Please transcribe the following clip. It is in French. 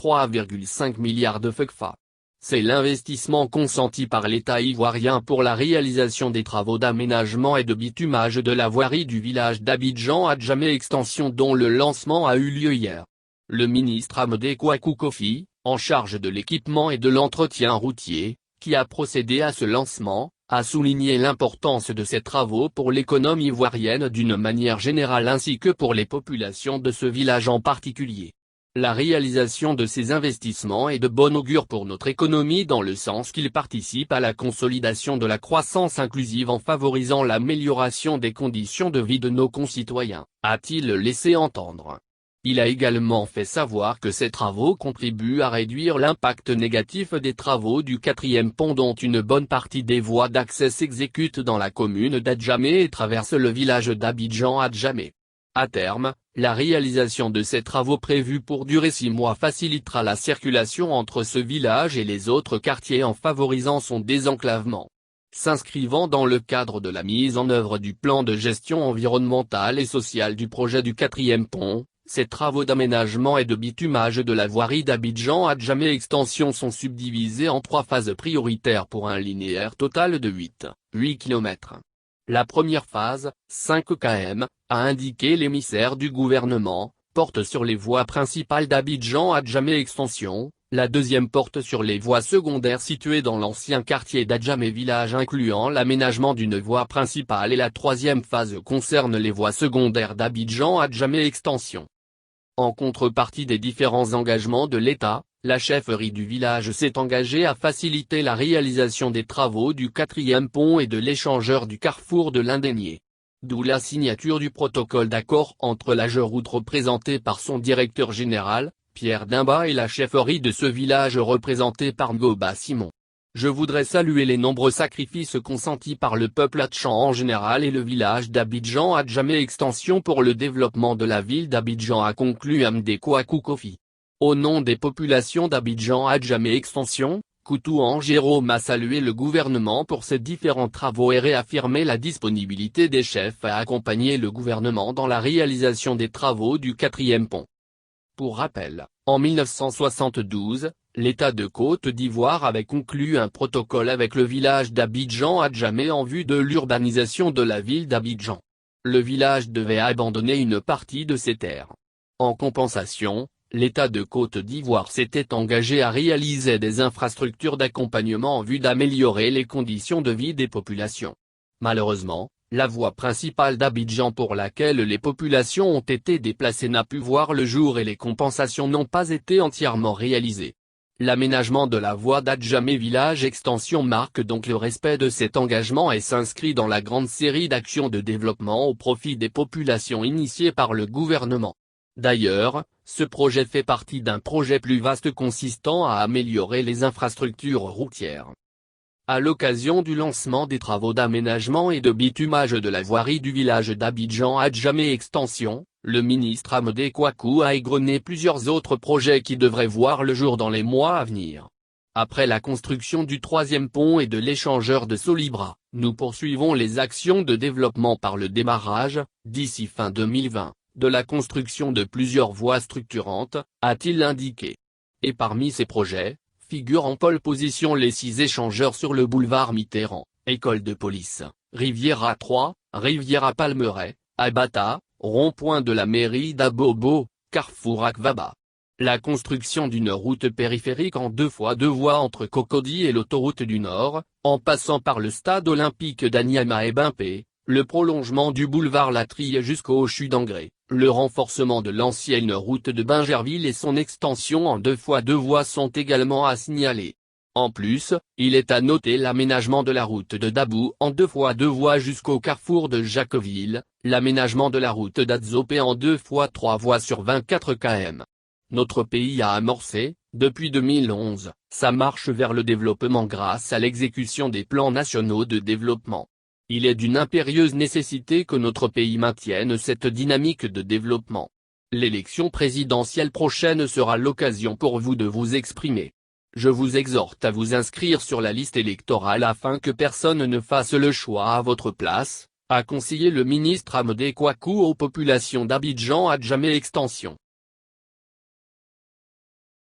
3,5 milliards de FECFA. C'est l'investissement consenti par l'État ivoirien pour la réalisation des travaux d'aménagement et de bitumage de la voirie du village d'Abidjan à Djamé Extension dont le lancement a eu lieu hier. Le ministre Amadé Kouakou Kofi, en charge de l'équipement et de l'entretien routier, qui a procédé à ce lancement, a souligné l'importance de ces travaux pour l'économie ivoirienne d'une manière générale ainsi que pour les populations de ce village en particulier. La réalisation de ces investissements est de bon augure pour notre économie dans le sens qu'ils participent à la consolidation de la croissance inclusive en favorisant l'amélioration des conditions de vie de nos concitoyens, a-t-il laissé entendre. Il a également fait savoir que ces travaux contribuent à réduire l'impact négatif des travaux du 4e pont dont une bonne partie des voies d'accès s'exécutent dans la commune d'Adjamé et traverse le village d'Abidjan à Djamé. À terme, la réalisation de ces travaux prévus pour durer 6 mois facilitera la circulation entre ce village et les autres quartiers en favorisant son désenclavement. S'inscrivant dans le cadre de la mise en œuvre du plan de gestion environnementale et sociale du projet du 4e pont, ces travaux d'aménagement et de bitumage de la voirie d'Abidjan à Djamé Extension sont subdivisés en 3 phases prioritaires pour un linéaire total de 8 km. La première phase, 5 km, a indiqué l'émissaire du gouvernement, porte sur les voies principales d'Abidjan à Djamé Extension, la deuxième porte sur les voies secondaires situées dans l'ancien quartier d'Adjamé village incluant l'aménagement d'une voie principale et la troisième phase concerne les voies secondaires d'Abidjan à Djamé Extension. En contrepartie des différents engagements de l'État, la chefferie du village s'est engagée à faciliter la réalisation des travaux du 4e pont et de l'échangeur du carrefour de l'Indénié. D'où la signature du protocole d'accord entre l'AGEROUTE représenté par son directeur général, Pierre Dimba et la chefferie de ce village représentée par Ngoba Simon. Je voudrais saluer les nombreux sacrifices consentis par le peuple hatchan en général et le village d'Abidjan à Djamé Extension pour le développement de la ville d'Abidjan a conclu Amadé Kouakou Kofi. Au nom des populations d'Abidjan à Djamé Extension, Koutouan Jérôme a salué le gouvernement pour ses différents travaux et réaffirmé la disponibilité des chefs à accompagner le gouvernement dans la réalisation des travaux du 4e pont. Pour rappel, en 1972, l'État de Côte d'Ivoire avait conclu un protocole avec le village d'Abidjan à Djamé en vue de l'urbanisation de la ville d'Abidjan. Le village devait abandonner une partie de ses terres. En compensation, l'État de Côte d'Ivoire s'était engagé à réaliser des infrastructures d'accompagnement en vue d'améliorer les conditions de vie des populations. Malheureusement, la voie principale d'Abidjan pour laquelle les populations ont été déplacées n'a pu voir le jour et les compensations n'ont pas été entièrement réalisées. L'aménagement de la voie d'Adjamé Village Extension marque donc le respect de cet engagement et s'inscrit dans la grande série d'actions de développement au profit des populations initiées par le gouvernement. D'ailleurs, ce projet fait partie d'un projet plus vaste consistant à améliorer les infrastructures routières. À l'occasion du lancement des travaux d'aménagement et de bitumage de la voirie du village d'Abidjan à Djamé Extension, le ministre Amadé Kouakou a égrené plusieurs autres projets qui devraient voir le jour dans les mois à venir. Après la construction du 3e pont et de l'échangeur de Solibra, nous poursuivons les actions de développement par le démarrage, d'ici fin 2020, de la construction de plusieurs voies structurantes, a-t-il indiqué. Et parmi ces projets, figurent en pole position les 6 échangeurs sur le boulevard Mitterrand, École de police, Riviera 3, Riviera Palmeraie, Abata, rond-point de la mairie d'Abobo, Carrefour Akvaba. La construction d'une route périphérique en 2x2 voies entre Cocody et l'autoroute du Nord, en passant par le stade olympique d'Anyama et Bimpé, le prolongement du boulevard Latrier jusqu'au CHU d'Angré, le renforcement de l'ancienne route de Bingerville et son extension en 2x2 voies sont également à signaler. En plus, il est à noter l'aménagement de la route de Dabou en 2x2 voies jusqu'au carrefour de Jacqueville, l'aménagement de la route d'Adzopé en 2x3 voies sur 24 km. Notre pays a amorcé, depuis 2011, sa marche vers le développement grâce à l'exécution des plans nationaux de développement. Il est d'une impérieuse nécessité que notre pays maintienne cette dynamique de développement. L'élection présidentielle prochaine sera l'occasion pour vous de vous exprimer. Je vous exhorte à vous inscrire sur la liste électorale afin que personne ne fasse le choix à votre place, a conseillé le ministre Amadé Kouakou aux populations d'Abidjan à Djamé Extension.